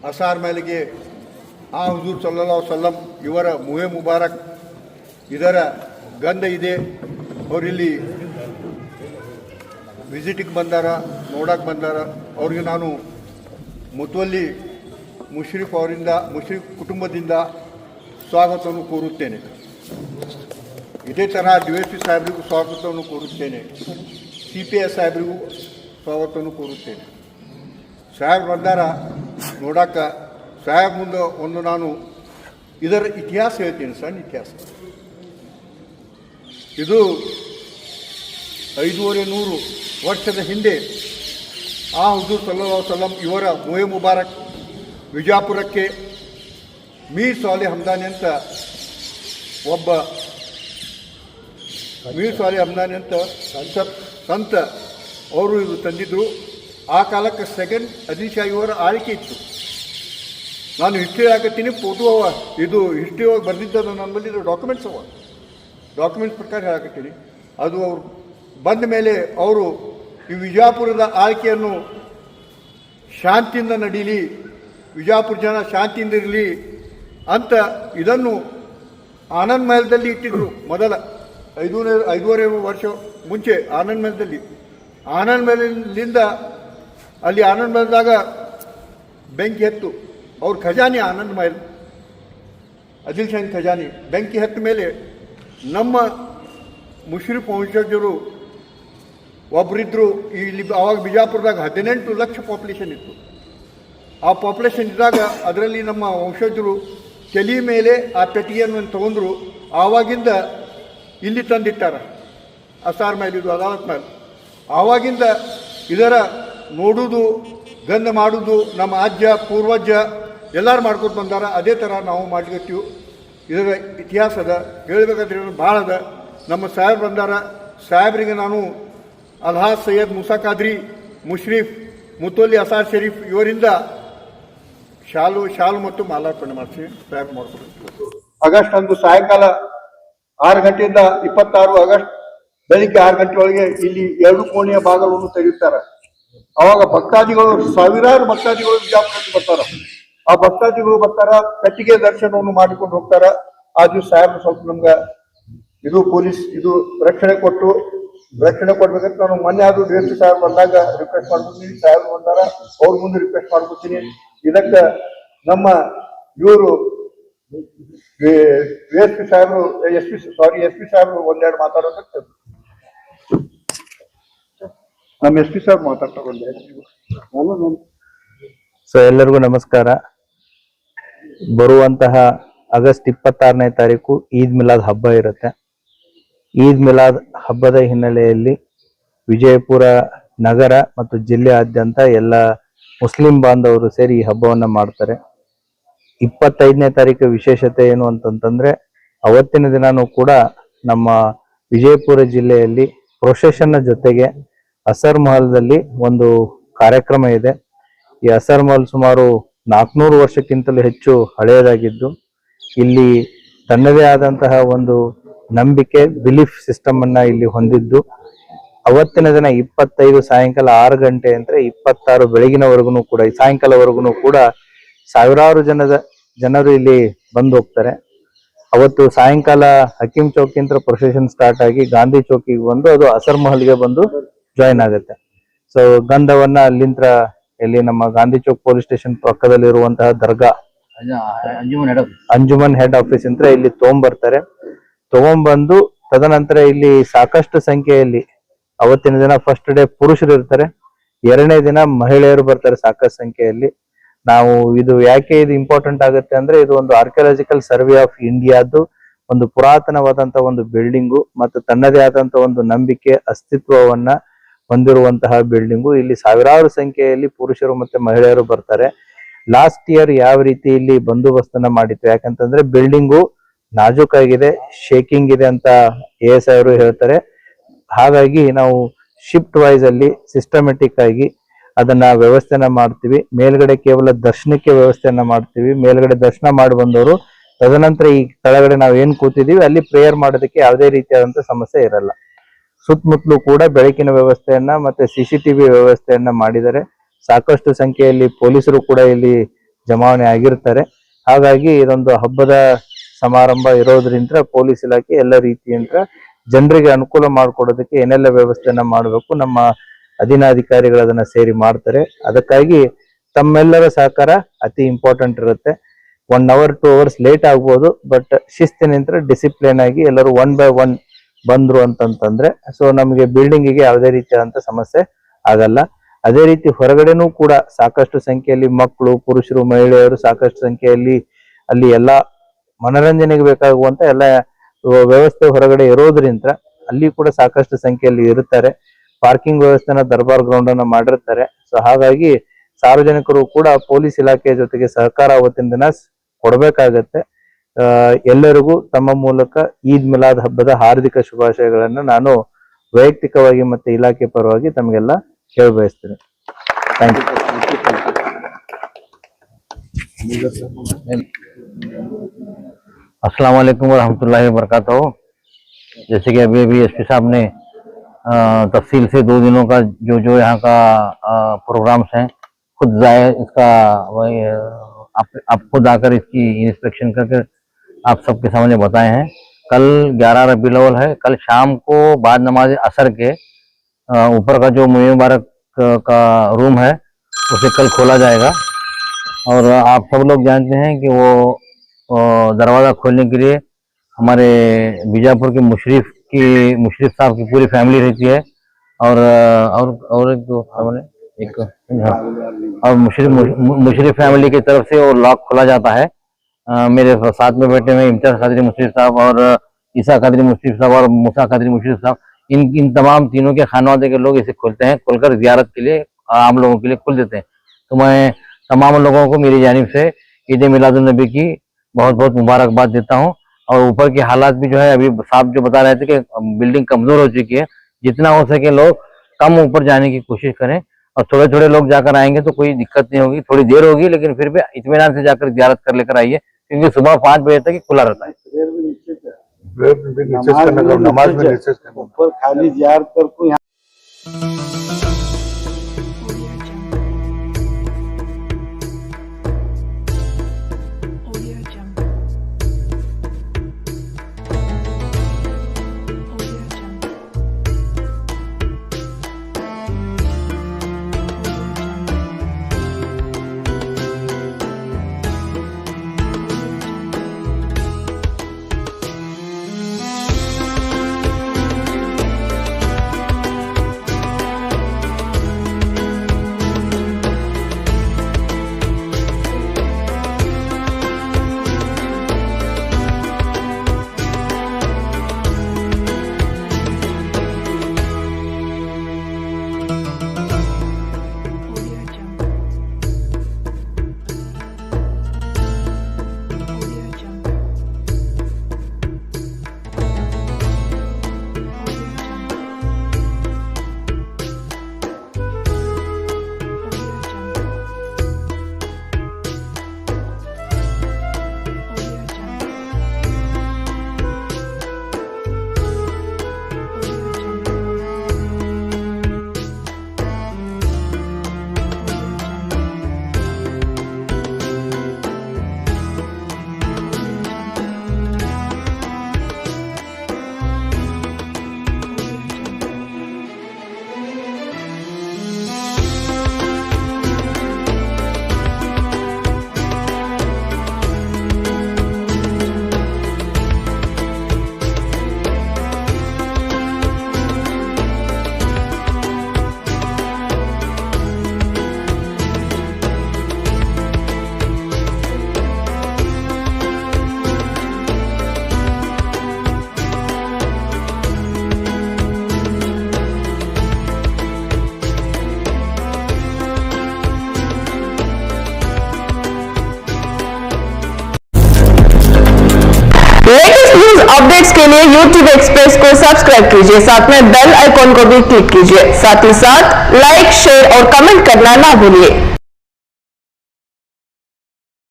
ಅಸಾರ್ ಮೇಲಿಗೆ ಆ ಹುಜೂರ್ ಸಲ್ಲಲ್ಲಾಹು ಸಲ್ಲಂ ಇವರ ಮುಹೆ ಮುಬಾರಕ್ ಇದರ ಗಂಧ ಇದೆ. ಅವರಿಲ್ಲಿ ವಿಸಿಟಿಗೆ ಬಂದಾರ, ನೋಡಕ್ಕೆ ಬಂದಾರ. ಅವ್ರಿಗೆ ನಾನು ಮುತವಲ್ಲಿ ಮುಷ್ರಿಫ್ ಅವರಿಂದ, ಮುಷ್ರಿಫ್ ಕುಟುಂಬದಿಂದ ಸ್ವಾಗತವನ್ನು ಕೋರುತ್ತೇನೆ. ಇದೇ ಥರ DSP ಸಾಹೇಬರಿಗೂ ಸ್ವಾಗತವನ್ನು ಕೋರುತ್ತೇನೆ. CPS ಸಾಹೇಬರಿಗೂ ಸ್ವಾಗತವನ್ನು ಕೋರುತ್ತೇನೆ. ಸಾಹೇಬ್ ಬಂದಾರ ನೋಡಕ್ಕೆ. ಸಾಹೇಬ್ ಮುಂದೆ ಒಂದು ನಾನು ಇದರ ಇತಿಹಾಸ ಹೇಳ್ತೀನಿ, ಸಣ್ಣ ಇತಿಹಾಸ. ಇದು 500 ವರ್ಷದ ಹಿಂದೆ ಆ ಹುಜೂರ್ ಸಲ್ಲಲ್ಲಾಹು ಸಲ್ಲಂ ಇವರ ಮುಹೆ ಮುಬಾರಕ್ ವಿಜಾಪುರಕ್ಕೆ ಮೀರ್ ಸಾಲೆ ಹಮ್ದಾನಿ ಅಂತ ಒಬ್ಬ ಸಂತ ಅವರು ಇದು ತಂದಿದ್ದರು. ಆ ಕಾಲಕ್ಕೆ ಸೆಕೆಂಡ್ ಅದಿಶಾಹಿಯವರ ಆಳ್ವಿಕೆ ಇತ್ತು. ನಾನು ಹಿಸ್ಟ್ರಿ ಹಾಕತ್ತೀನಿ, ಫೋಟೋ ಅವ, ಇದು ಹಿಸ್ಟ್ರಿ ಒಳಗೆ ಬರೆದಿದ್ದದು ನನ್ನ ಬಳಿ, ಇದು ಡಾಕ್ಯುಮೆಂಟ್ಸ್ ಅವ. ಡಾಕ್ಯುಮೆಂಟ್ಸ್ ಪ್ರಕಾರ ಹೇಳಕತ್ತೀನಿ. ಅದು ಅವರು ಬಂದ ಮೇಲೆ ಅವರು ಈ ವಿಜಾಪುರದ ಆಳ್ವಿಕೆಯನ್ನು ಶಾಂತಿಯಿಂದ ನಡೀಲಿ, ವಿಜಾಪುರ ಜನ ಶಾಂತಿಯಿಂದ ಇರಲಿ ಅಂತ ಇದನ್ನು ಆನಂದ್ ಮಹಲ್ದಲ್ಲಿ ಇಟ್ಟಿದ್ರು. ಮೊದಲ 5.5 ವರ್ಷ ಮುಂಚೆ ಆನಂದ್ ಮಹಲ್ದಲ್ಲಿ. ಆನಂದ್ ಮಹಲಿಂದ ಅಲ್ಲಿ ಆನಂದ್ ಮಹಲ್ದಾಗ ಬೆಂಕಿ ಹತ್ತು. ಅವ್ರ ಖಜಾನೆ ಆನಂದ್ ಮಹಲ್, ಆದಿಲ್ ಶಾಹಿ ಖಜಾನೆ ಬೆಂಕಿ ಹತ್ತ ಮೇಲೆ ನಮ್ಮ ಮುಷ್ರಿಫ್ ವಂಶಜರು ಒಬ್ಬರಿದ್ದರು. ಇಲ್ಲಿ ಆವಾಗ ಬಿಜಾಪುರದಾಗ 18 ಲಕ್ಷ ಪಾಪ್ಯುಲೇಷನ್ ಇತ್ತು. ಆ ಪಾಪ್ಯುಲೇಷನ್ ಇದ್ದಾಗ ಅದರಲ್ಲಿ ನಮ್ಮ ವಂಶಜರು ತಲೆ ಮೇಲೆ ಆ ಪೆಟ್ಟಿಗೆಯನ್ನು ತೊಗೊಂಡ್ರು. ಆವಾಗಿಂದ ಇಲ್ಲಿ ತಂದಿಟ್ಟಾರ ಅಸಾರ್ ಮೇಲೆ, ಇದು ಅದಾಲತ್ ಮೇಲೆ. ಆವಾಗಿಂದ ಇದರ ನೋಡುವುದು, ಗಂಧ ಮಾಡುವುದು ನಮ್ಮ ಅಜ್ಜ ಪೂರ್ವಜ್ಜ ಎಲ್ಲರೂ ಮಾಡ್ಕೊತ ಬಂದಾರ. ಅದೇ ಥರ ನಾವು ಮಾಡ್ಕೊತೀವಿ. ಇದರ ಇತಿಹಾಸದ ಹೇಳಬೇಕಾದ್ರೆ ಭಾಳ ಅದ. ನಮ್ಮ ಸಾಹೇಬ್ ಬಂದಾರ. ಸಾಹೇಬ್ರಿಗೆ ನಾನು ಅಲ್ಹಾಜ್ ಸೈಯದ್ ಮುಸಾ ಖಾದ್ರಿ, ಮುಷ್ರಿಫ್, ಮುತವಲ್ಲಿ ಅಸಾರ್ ಶರೀಫ್ ಇವರಿಂದ ಶಾಲು ಮತ್ತು ಮಾಲಾರ್ಪಣೆ ಮಾಡಿಸಿ ಸಾಹೇಬ್ ಮಾಡ್ಕೊಡ್ತೀವಿ. ಆಗಸ್ಟ್ ಅಂದು ಸಾಯಂಕಾಲ 6 ಗಂಟೆಯಿಂದ 26 ಆಗಸ್ಟ್ ಬೆಳಿಗ್ಗೆ 6 ಗಂಟೆ ಒಳಗೆ ಇಲ್ಲಿ 2 ಕೋಣೆಯ ಭಾಗವನ್ನು ತೆಗೆಯುತ್ತಾರೆ. ಅವಾಗ ಭಕ್ತಾದಿಗಳು, ಸಾವಿರಾರು ಭಕ್ತಾದಿಗಳು ವಿಜಾಪುರಕ್ಕೆ ಬರ್ತಾರ. ಆ ಭಕ್ತಾದಿಗಳು ಬರ್ತಾರ, ಪೆಟ್ಟಿಗೆ ದರ್ಶನವನ್ನು ಮಾಡಿಕೊಂಡು ಹೋಗ್ತಾರ. ಆ ದಿವಸ ಸಾಹೇಬ್ ಸ್ವಲ್ಪ ನಮ್ಗೆ ಇದು ಪೊಲೀಸ್ ಇದು ರಕ್ಷಣೆ ಕೊಡ್ಬೇಕಂತ ನಾನು ಮೊನ್ನೆ ಅದು DSP ಸಾಹೇಬ್ ಬಂದಾಗ ರಿಕ್ವೆಸ್ಟ್ ಮಾಡ್ಕೊತೀನಿ. ಸಾಹೇಬ್ ಬಂದಾರ, ಅವ್ರ ಮುಂದೆ ರಿಕ್ವೆಸ್ಟ್ ಮಾಡ್ಕೊತೀನಿ. ಇದಕ್ಕೆ ನಮ್ಮ ಇವರು SP ಸಾಹೇಬರು ಒಂದೆರಡು ಮಾತಾಡೋದಕ್ಕೆ ನಮ್ಮ SP ಸಾಹೇಬ್ ಮಾತಾಡ್ತಾರೆ. ಸೊ ಎಲ್ಲರಿಗೂ ನಮಸ್ಕಾರ. ಬರುವಂತಹ ಆಗಸ್ಟ್ 26ನೇ ತಾರೀಕು ಈದ್ ಮಿಲಾದ್ ಹಬ್ಬ ಇರುತ್ತೆ. ಈದ್ ಮಿಲಾದ್ ಹಬ್ಬದ ಹಿನ್ನೆಲೆಯಲ್ಲಿ ವಿಜಯಪುರ ನಗರ ಮತ್ತು ಜಿಲ್ಲೆಯಾದ್ಯಂತ ಎಲ್ಲ ಮುಸ್ಲಿಂ ಬಾಂಧವರು ಸೇರಿ ಈ ಹಬ್ಬವನ್ನ ಮಾಡ್ತಾರೆ. 25ನೇ ತಾರೀಕು ವಿಶೇಷತೆ ಏನು ಅಂತಂತಂದ್ರೆ, ಅವತ್ತಿನ ದಿನಾನೂ ಕೂಡ ನಮ್ಮ ವಿಜಯಪುರ ಜಿಲ್ಲೆಯಲ್ಲಿ ಪ್ರೊಸೆಷನ್ನ ಜೊತೆಗೆ ಅಸರ್ ಮಹಲ್ದಲ್ಲಿ ಒಂದು ಕಾರ್ಯಕ್ರಮ ಇದೆ. ಈ ಅಸರ್ ಮಹಲ್ ಸುಮಾರು 400 ವರ್ಷಕ್ಕಿಂತಲೂ ಹೆಚ್ಚು ಹಳೆಯದಾಗಿದ್ದು, ಇಲ್ಲಿ ತನ್ನದೇ ಆದಂತಹ ಒಂದು ನಂಬಿಕೆ, ಬಿಲೀಫ್ ಸಿಸ್ಟಮ್ ಅನ್ನ ಇಲ್ಲಿ ಹೊಂದಿದ್ದು, ಅವತ್ತಿನ ದಿನ 25 ಸಾಯಂಕಾಲ 6 ಗಂಟೆ ಅಂದ್ರೆ 26 ಬೆಳಗಿನವರೆಗೂ ಕೂಡ, ಸಾಯಂಕಾಲವರೆಗೂ ಕೂಡ ಸಾವಿರಾರು ಜನರು ಇಲ್ಲಿ ಬಂದು ಹೋಗ್ತಾರೆ. ಅವತ್ತು ಸಾಯಂಕಾಲ ಹಕೀಂ ಚೌಕಿಂತ ಪ್ರೊಸೆಷನ್ ಸ್ಟಾರ್ಟ್ ಆಗಿ ಗಾಂಧಿ ಚೌಕಿಗೆ ಬಂದು ಅದು ಅಸರ್ ಮಹಲ್ಗೆ ಬಂದು ಜಾಯಿನ್ ಆಗುತ್ತೆ. ಸೊ ಗಂಧವನ್ನ ಅಲ್ಲಿಂದ ಇಲ್ಲಿ ನಮ್ಮ ಗಾಂಧಿ ಚೌಕ್ ಪೊಲೀಸ್ ಸ್ಟೇಷನ್ ಪಕ್ಕದಲ್ಲಿರುವಂತಹ ದರ್ಗಾ ಅಂಜುಮನ್ ಹೆಡ್ ಆಫೀಸ್ ಅಂತ ಇಲ್ಲಿ ತಗೊಂಡ್ಬಂದು ತದನಂತರ ಇಲ್ಲಿ ಸಾಕಷ್ಟು ಸಂಖ್ಯೆಯಲ್ಲಿ ಅವತ್ತಿನ ದಿನ ಫಸ್ಟ್ ಡೇ ಪುರುಷರು ಇರ್ತಾರೆ, 2ನೇ ದಿನ ಮಹಿಳೆಯರು ಬರ್ತಾರೆ ಸಾಕಷ್ಟು ಸಂಖ್ಯೆಯಲ್ಲಿ. ನಾವು ಇದು ಯಾಕೆ ಇದು ಇಂಪಾರ್ಟೆಂಟ್ ಆಗುತ್ತೆ ಅಂದ್ರೆ, ಇದು ಒಂದು ಆರ್ಕಿಯಾಲಜಿಕಲ್ ಸರ್ವೆ ಆಫ್ ಇಂಡಿಯಾದ್ದು ಒಂದು ಪುರಾತನವಾದಂತ ಒಂದು ಬಿಲ್ಡಿಂಗು ಮತ್ತು ತನ್ನದೇ ಆದಂತ ಒಂದು ನಂಬಿಕೆ, ಅಸ್ತಿತ್ವವನ್ನ ಹೊಂದಿರುವಂತಹ ಬಿಲ್ಡಿಂಗು. ಇಲ್ಲಿ ಸಾವಿರಾರು ಸಂಖ್ಯೆಯಲ್ಲಿ ಪುರುಷರು ಮತ್ತೆ ಮಹಿಳೆಯರು ಬರ್ತಾರೆ. ಲಾಸ್ಟ್ ಇಯರ್ ಯಾವ ರೀತಿ ಇಲ್ಲಿ ಬಂದೋಬಸ್ತನ್ನ ಮಾಡಿತ್ತು, ಯಾಕಂತಂದ್ರೆ ಬಿಲ್ಡಿಂಗು ನಾಜೂಕಾಗಿದೆ, ಶೇಕಿಂಗ್ ಇದೆ ಅಂತ ASI ಅವರು ಹೇಳ್ತಾರೆ. ಹಾಗಾಗಿ ನಾವು ಶಿಫ್ಟ್ ವೈಸ್ ಅಲ್ಲಿ ಸಿಸ್ಟಮೆಟಿಕ್ ಆಗಿ ಅದನ್ನ ವ್ಯವಸ್ಥೆನ ಮಾಡ್ತೀವಿ. ಮೇಲ್ಗಡೆ ಕೇವಲ ದರ್ಶನಕ್ಕೆ ವ್ಯವಸ್ಥೆಯನ್ನ ಮಾಡ್ತೀವಿ. ಮೇಲ್ಗಡೆ ದರ್ಶನ ಮಾಡಿ ಬಂದವರು ತದನಂತರ ಈ ಕೆಳಗಡೆ ನಾವು ಏನ್ ಕೂತಿದೀವಿ ಅಲ್ಲಿ ಪ್ರೇಯರ್ ಮಾಡೋದಕ್ಕೆ ಯಾವುದೇ ರೀತಿಯಾದಂತ ಸಮಸ್ಯೆ ಇರಲ್ಲ. ಸುತ್ತಮುತ್ತಲು ಕೂಡ ಬೆಳಕಿನ ವ್ಯವಸ್ಥೆಯನ್ನ ಮತ್ತೆ CCTV ವ್ಯವಸ್ಥೆಯನ್ನ ಮಾಡಿದರೆ. ಸಾಕಷ್ಟು ಸಂಖ್ಯೆಯಲ್ಲಿ ಪೊಲೀಸರು ಕೂಡ ಇಲ್ಲಿ ಜಮಾವಣೆ ಆಗಿರ್ತಾರೆ. ಹಾಗಾಗಿ ಇದೊಂದು ಹಬ್ಬದ ಸಮಾರಂಭ ಇರೋದ್ರಿಂದ ಪೊಲೀಸ್ ಇಲಾಖೆ ಎಲ್ಲ ರೀತಿಯಿಂದ ಜನರಿಗೆ ಅನುಕೂಲ ಮಾಡಿಕೊಡೋದಕ್ಕೆ ಏನೆಲ್ಲ ವ್ಯವಸ್ಥೆಯನ್ನ ಮಾಡಬೇಕು ನಮ್ಮ ಅಧೀನಾಧಿಕಾರಿಗಳು ಅದನ್ನ ಸೇರಿ ಮಾಡ್ತಾರೆ. ಅದಕ್ಕಾಗಿ ತಮ್ಮೆಲ್ಲರ ಸಹಕಾರ ಅತಿ ಇಂಪಾರ್ಟೆಂಟ್ ಇರುತ್ತೆ. 1 hour 2 hours ಲೇಟ್ ಆಗ್ಬೋದು, ಬಟ್ ಶಿಸ್ತಿನಿಂದ ಡಿಸಿಪ್ಲಿನ್ ಆಗಿ ಎಲ್ಲರೂ 1 by 1 ಬಂದ್ರು ಅಂತಂತಂದ್ರೆ ಸೊ ನಮಗೆ ಬಿಲ್ಡಿಂಗಿಗೆ ಯಾವುದೇ ರೀತಿಯಾದಂತ ಸಮಸ್ಯೆ ಆಗಲ್ಲ. ಅದೇ ರೀತಿ ಹೊರಗಡೆನೂ ಕೂಡ ಸಾಕಷ್ಟು ಸಂಖ್ಯೆಯಲ್ಲಿ ಮಕ್ಕಳು, ಪುರುಷರು, ಮಹಿಳೆಯರು ಸಾಕಷ್ಟು ಸಂಖ್ಯೆಯಲ್ಲಿ ಅಲ್ಲಿ ಎಲ್ಲಾ ಮನರಂಜನೆಗೆ ಬೇಕಾಗುವಂತ ಎಲ್ಲ ವ್ಯವಸ್ಥೆ ಹೊರಗಡೆ ಇರೋದ್ರಿಂದ ಅಲ್ಲಿ ಕೂಡ ಸಾಕಷ್ಟು ಸಂಖ್ಯೆಯಲ್ಲಿ ಇರುತ್ತಾರೆ. ಪಾರ್ಕಿಂಗ್ ವ್ಯವಸ್ಥೆನ ದರ್ಬಾರ್ ಗ್ರೌಂಡ್ ಅನ್ನ ಮಾಡಿರ್ತಾರೆ. ಸೊ ಹಾಗಾಗಿ ಸಾರ್ವಜನಿಕರು ಕೂಡ ಪೊಲೀಸ್ ಇಲಾಖೆಯ ಜೊತೆಗೆ ಸಹಕಾರ ಅವತ್ತಿನ ದಿನ ಕೊಡಬೇಕಾಗತ್ತೆ. ಎಲ್ಲರಿಗೂ ತಮ್ಮ ಮೂಲಕ ಈದ್ ಮಿಲಾದ್ ಹಬ್ಬದ ಹಾರ್ದಿಕ ಶುಭಾಶಯಗಳನ್ನು ನಾನು ವೈಯಕ್ತಿಕವಾಗಿ ಮತ್ತೆ ಇಲಾಖೆ ಪರವಾಗಿ ತಮಗೆಲ್ಲ ಹೇಳಿ ಬಯಸ್ತೇನೆ. Thank you. अस्सलाम वालेकुम वरहमतुल्लाहि वबरकातुहू। जैसे कि अभी अभी एसपी साहब ने तफसील से 2 दिनों का जो यहाँ का प्रोग्राम्स हैं खुद जाए इसका आप खुद आकर इसकी इंस्पेक्शन करके आप सबके सामने बताए हैं। कल 11 रबीउल अव्वल है। कल शाम को बाद नमाज असर के ऊपर का जो मुबारक का रूम है उसे कल खोला जाएगा। और आप सब लोग जानते हैं कि वो दरवाज़ा खोलने के लिए हमारे बीजापुर के मुशरिफ साहब की पूरी फैमिली रहती है। और एक दो और मुशरिफ फैमिली की तरफ से वो लॉक खोला जाता है। मेरे साथ में बैठे हुए इम्तियाज कादरी मुशरिफ साहब और ईसा कादरी मुशरिफ साहब और मूसा कादरी मुशरिफ साहब, इन तमाम तीनों के खानवादे के लोग इसे खोलते हैं। खोलकर जियारत के लिए आम लोगों के लिए खोल देते हैं। तो मैं तमाम लोगों को मेरी जानिब से ईद मिलादुन नबी की बहुत बहुत मुबारकबाद देता हूँ। और ऊपर के हालात भी जो है अभी साहब जो बता रहे थे कि बिल्डिंग कमजोर हो चुकी है, जितना हो सके लोग कम ऊपर जाने की कोशिश करें और थोड़े थोड़े लोग जाकर आएंगे तो कोई दिक्कत नहीं होगी। थोड़ी देर होगी लेकिन फिर भी इत्मीनान से जाकर जियारत कर लेकर आइए, क्योंकि सुबह 5 बजे तक ही खुला रहता है। नमाज में ऊपर खाली जियारत कर को यहाँ लेटेस्ट न्यूज अपडेट्स के लिए YouTube एक्सप्रेस को सब्सक्राइब कीजिए, साथ में बेल आइकॉन को भी क्लिक कीजिए। साथ ही साथ लाइक, शेयर और कमेंट करना ना भूलिए।